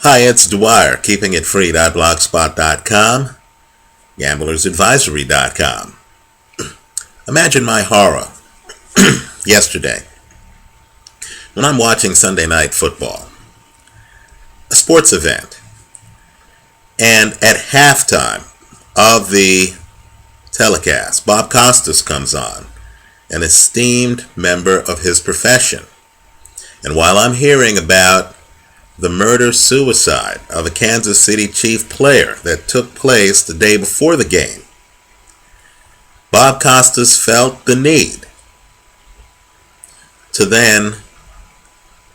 Hi, it's Dwyer, keepingitfree.blogspot.com, gamblersadvisory.com. Imagine my horror yesterday when I'm watching Sunday Night Football, a sports event, and at halftime of the telecast, Bob Costas comes on, an esteemed member of his profession. And while I'm hearing about the murder-suicide of a Kansas City Chief player that took place the day before the game, Bob Costas felt the need to then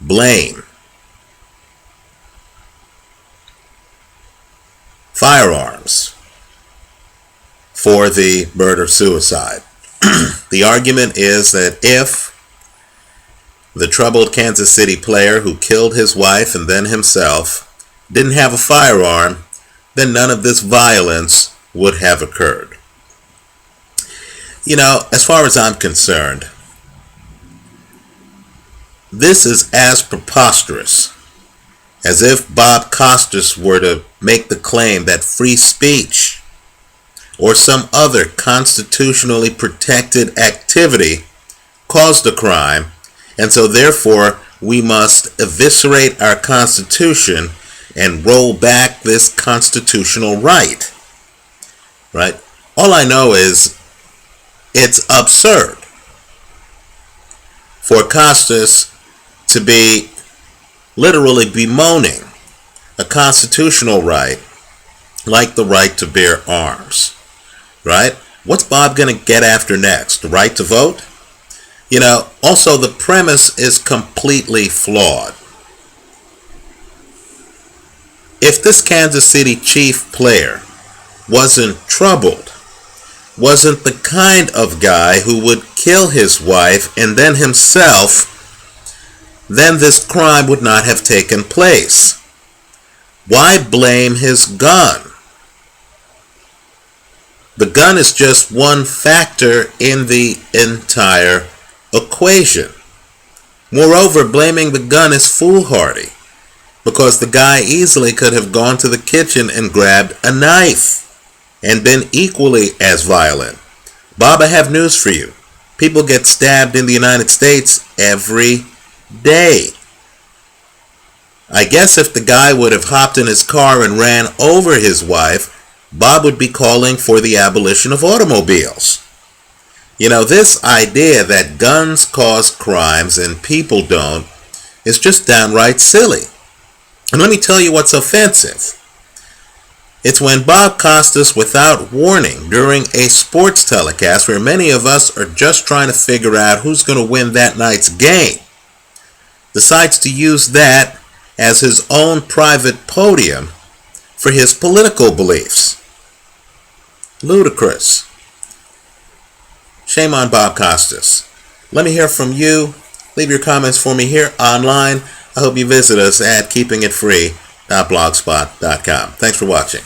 blame firearms for the murder-suicide. The argument is that if the troubled Kansas City player who killed his wife and then himself didn't have a firearm, then none of this violence would have occurred. You know, as far as I'm concerned, this is as preposterous as if Bob Costas were to make the claim that free speech or some other constitutionally protected activity caused a crime, and so therefore we must eviscerate our Constitution and roll back this constitutional right. Right? All I know is it's absurd for Costas to be literally bemoaning a constitutional right like the right to bear arms. Right? What's Bob going to get after next? The right to vote? You know, also the premise is completely flawed. If this Kansas City Chief player wasn't troubled, wasn't the kind of guy who would kill his wife and then himself, then this crime would not have taken place. Why blame his gun? The gun is just one factor in the entire equation. Moreover, blaming the gun is foolhardy because the guy easily could have gone to the kitchen and grabbed a knife and been equally as violent. Bob, I have news for you. People get stabbed in the United States every day. I guess if the guy would have hopped in his car and ran over his wife, Bob would be calling for the abolition of automobiles. You know, this idea that guns cause crimes and people don't is just downright silly. And let me tell you what's offensive. It's when Bob Costas, without warning, during a sports telecast where many of us are just trying to figure out who's going to win that night's game, decides to use that as his own private podium for his political beliefs. Ludicrous. Shame on Bob Costas. Let me hear from you. Leave your comments for me here online. I hope you visit us at keepingitfree.blogspot.com. Thanks for watching.